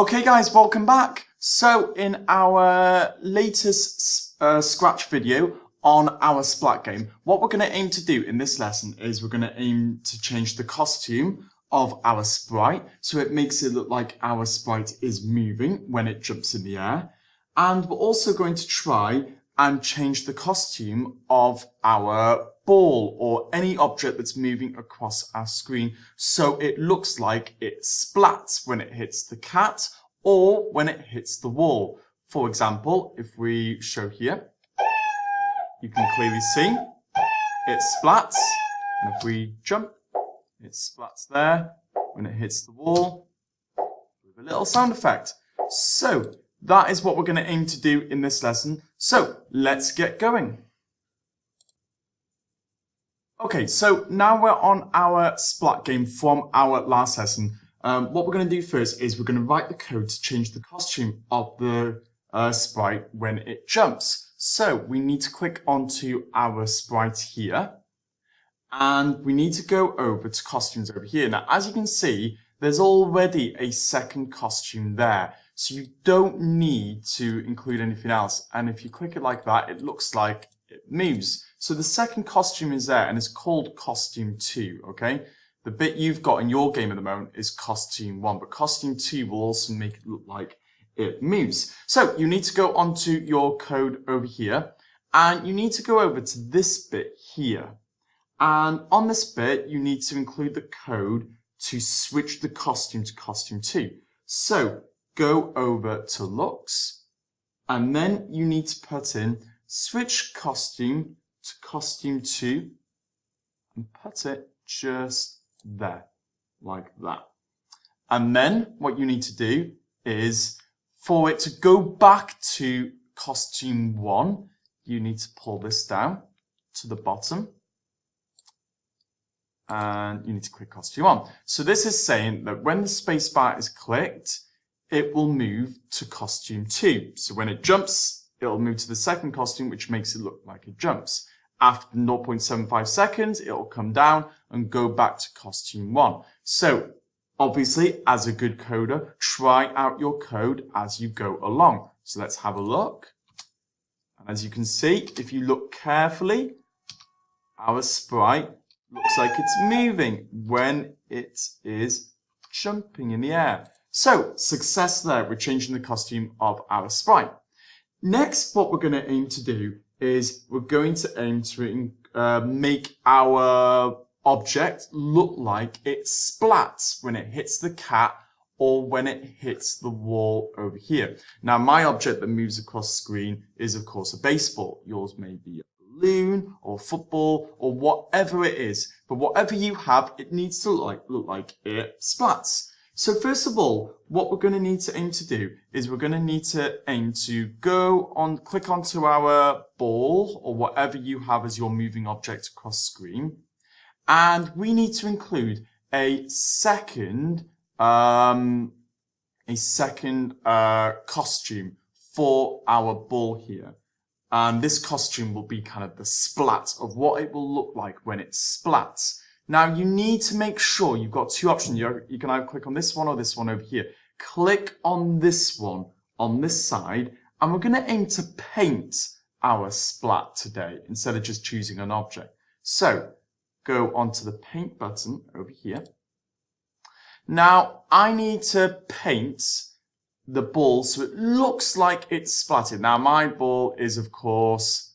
Okay guys, welcome back. So in our latest Scratch video on our Splat game, what we're going to aim to do in this lesson is we're going to aim to change the costume of our sprite so it makes it look like our sprite is moving when it jumps in the air. And we're also going to try and change the costume of our ball or any object that's moving across our screen so it looks like it splats when it hits the cat or when it hits the wall. For example, if we show here, you can clearly see it splats, and if we jump, it splats there when it hits the wall with a little sound effect. So that is what we're going to aim to do in this lesson. So let's get going. Okay, so now we're on our Splat game from our last lesson. What we're going to do first is we're going to write the code to change the costume of the sprite when it jumps. So we need to click onto our sprite here, and we need to go over to costumes over here. Now, as you can see, there's already a second costume there, so you don't need to include anything else. And if you click it like that, it looks like it moves. So the second costume is there, and it's called costume 2, okay? The bit you've got in your game at the moment is costume 1, but costume 2 will also make it look like it moves. So you need to go onto your code over here, and you need to go over to this bit here. And on this bit, you need to include the code to switch the costume to costume 2. So go over to looks, and then you need to put in switch costume to costume 2 and put it just there, like that. And then what you need to do is for it to go back to costume 1, you need to pull this down to the bottom and you need to click costume 1. So this is saying that when the spacebar is clicked, it will move to costume 2. So when it jumps, it'll move to the second costume, which makes it look like it jumps. After 0.75 seconds, it'll come down and go back to costume 1. So obviously, as a good coder, try out your code as you go along. So let's have a look. And as you can see, if you look carefully, our sprite looks like it's moving when it is jumping in the air. So success there, we're changing the costume of our sprite. Next, what we're going to aim to do is we're going to aim to make our object look like it splats when it hits the cat or when it hits the wall over here. Now, my object that moves across the screen is, of course, a baseball. Yours may be a balloon or football or whatever it is. But whatever you have, it needs to look like it splats. So first of all, what we're going to need to aim to do is we're going to need to aim to click onto our ball or whatever you have as your moving object across the screen. And we need to include a second costume for our ball here. And this costume will be kind of the splat of what it will look like when it splats. Now, you need to make sure you've got two options. You can either click on this one or this one over here. Click on this one on this side, and we're going to aim to paint our splat today instead of just choosing an object. So, go onto the paint button over here. Now, I need to paint the ball so it looks like it's splatted. Now, my ball is, of course,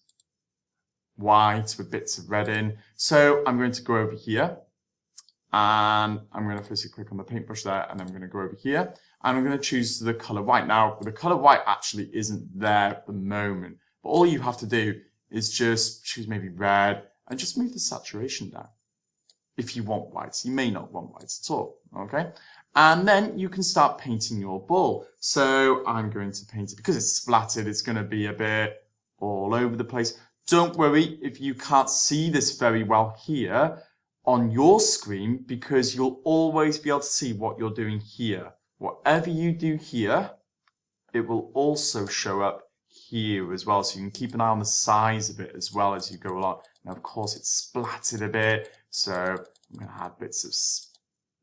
white with bits of red in. So I'm going to go over here and I'm going to firstly click on the paintbrush there, and I'm going to go over here and I'm going to choose the color white. Now, the color white actually isn't there at the moment, but all you have to do is just choose maybe red and just move the saturation down. If you want whites, you may not want whites at all, okay? And then you can start painting your ball. So I'm going to paint it, because it's splattered, it's going to be a bit all over the place. Don't worry if you can't see this very well here on your screen, because you'll always be able to see what you're doing here. Whatever you do here, it will also show up here as well. So you can keep an eye on the size of it as well as you go along. Now, of course, it's splattered a bit, so I'm going to add bits of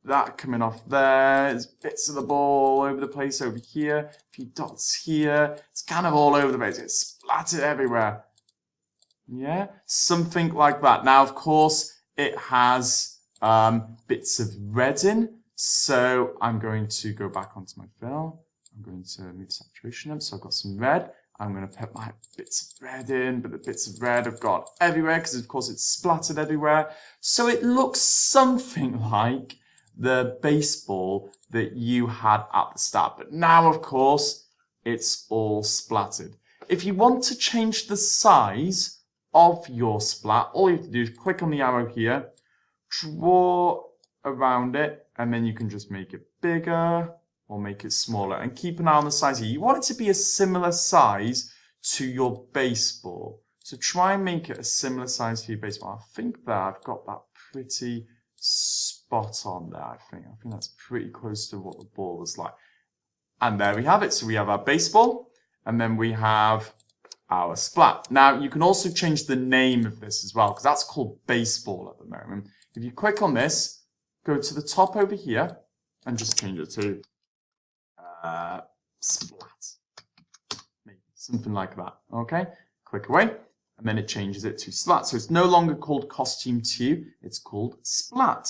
that coming off there. There's bits of the ball all over the place over here. A few dots here. It's kind of all over the place. It's splattered everywhere. Yeah, something like that. Now, of course, it has bits of red in. So I'm going to go back onto my fill. I'm going to move saturation up. So I've got some red. I'm going to put my bits of red in, but the bits of red have got everywhere because, of course, it's splattered everywhere. So it looks something like the baseball that you had at the start. But now, of course, it's all splattered. If you want to change the size of your splat, all you have to do is click on the arrow here, draw around it, and then you can just make it bigger or make it smaller, and keep an eye on the size here. You want it to be a similar size to your baseball. So try and make it a similar size to your baseball. I think that I've got that pretty spot on there, I think that's pretty close to what the ball was like. And there we have it. So we have our baseball, and then we have our splat. Now, you can also change the name of this as well, because that's called baseball at the moment. If you click on this, go to the top over here, and just change it to splat. Maybe something like that. Okay? Click away, and then it changes it to splat. So it's no longer called costume 2, it's called splat.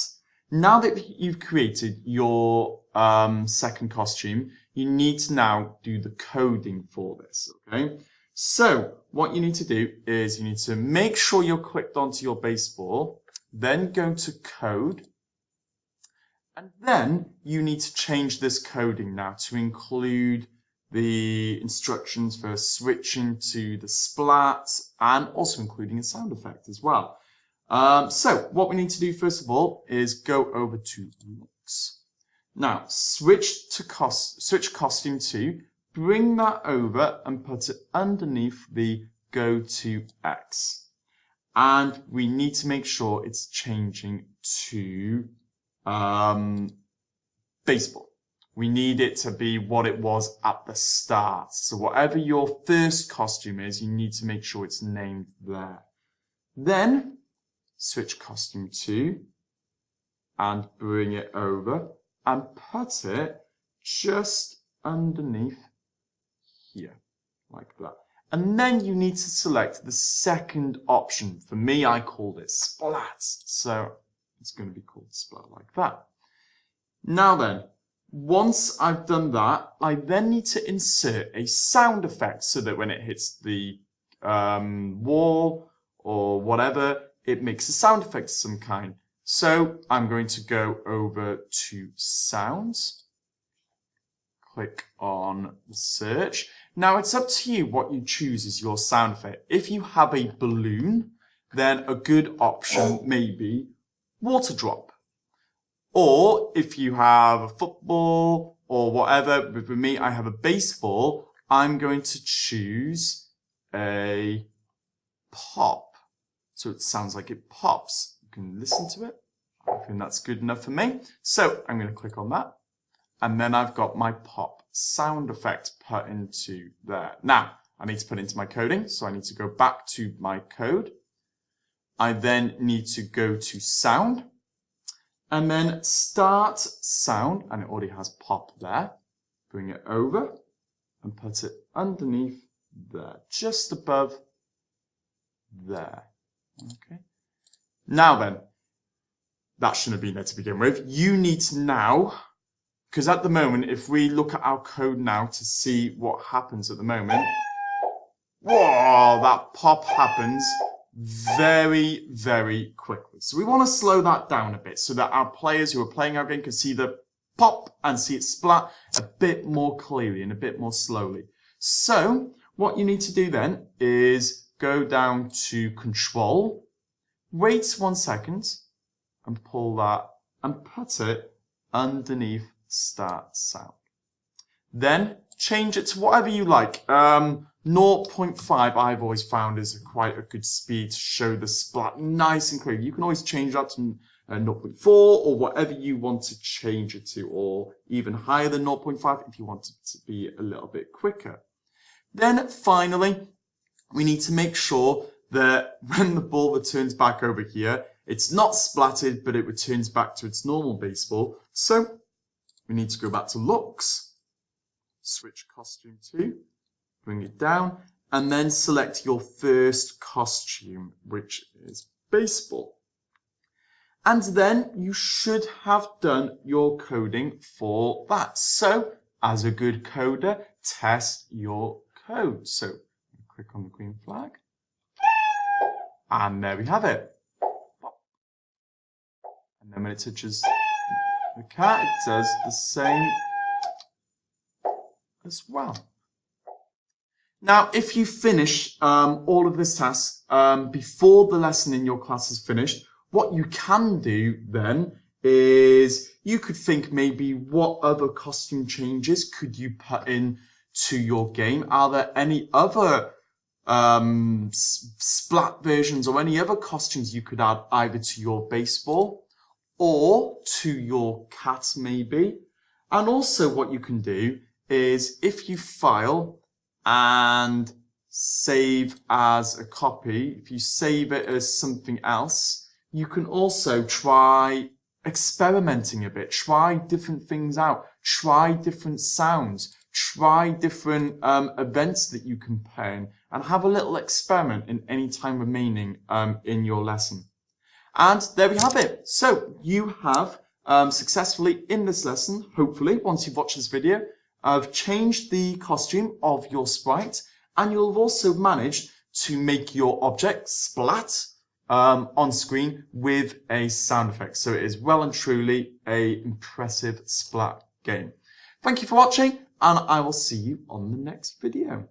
Now that you've created your second costume, you need to now do the coding for this. Okay? So what you need to do is you need to make sure you're clicked onto your baseball, then go to code, and then you need to change this coding now to include the instructions for switching to the splat and also including a sound effect as well. So what we need to do first of all is go over to looks. Now switch costume to, bring that over and put it underneath the go to X. And we need to make sure it's changing to baseball. We need it to be what it was at the start. So whatever your first costume is, you need to make sure it's named there. Then switch costume to and bring it over and put it just underneath here, like that. And then you need to select the second option. For me, I called it splats. So it's going to be called splat like that. Now then, once I've done that, I then need to insert a sound effect so that when it hits the wall or whatever, it makes a sound effect of some kind. So I'm going to go over to sounds, click on the search. Now it's up to you what you choose as your sound effect. If you have a balloon, then a good option may be water drop. Or if you have a football or whatever, but for me, I have a baseball, I'm going to choose a pop. So it sounds like it pops. You can listen to it. I think that's good enough for me. So I'm going to click on that. And then I've got my pop sound effect put into there. Now, I need to put it into my coding. So I need to go back to my code. I then need to go to sound. And then start sound, and it already has pop there. Bring it over and put it underneath there, just above there. Okay. Now then, that shouldn't have been there to begin with. You need to now, because at the moment, if we look at our code now to see what happens at the moment, whoa, that pop happens very, very quickly. So we want to slow that down a bit so that our players who are playing our game can see the pop and see it splat a bit more clearly and a bit more slowly. So what you need to do then is go down to control, wait 1 second and pull that and put it underneath start sound. Then change it to whatever you like. 0.5 I've always found is quite a good speed to show the splat nice and clear. You can always change that to 0.4 or whatever you want to change it to, or even higher than 0.5 if you want it to be a little bit quicker. Then finally, we need to make sure that when the ball returns back over here, it's not splatted, but it returns back to its normal baseball. So we need to go back to looks, switch costume to, bring it down, and then select your first costume, which is baseball. And then you should have done your coding for that. So as a good coder, test your code. So click on the green flag. And there we have it. And then when it touches the cat, it does the same as well. Now, if you finish all of this task before the lesson in your class is finished, what you can do then is you could think maybe what other costume changes could you put in to your game? Are there any other splat versions or any other costumes you could add either to your baseball or to your cat maybe? And also what you can do is if you file and save as a copy, if you save it as something else, you can also try experimenting a bit, try different things out, try different sounds, try different events that you can plan, and have a little experiment in any time remaining in your lesson. And there we have it. So you have successfully in this lesson, hopefully, once you've watched this video, I've changed the costume of your sprite, and you'll have also managed to make your object splat on screen with a sound effect. So it is well and truly an impressive splat game. Thank you for watching, and I will see you on the next video.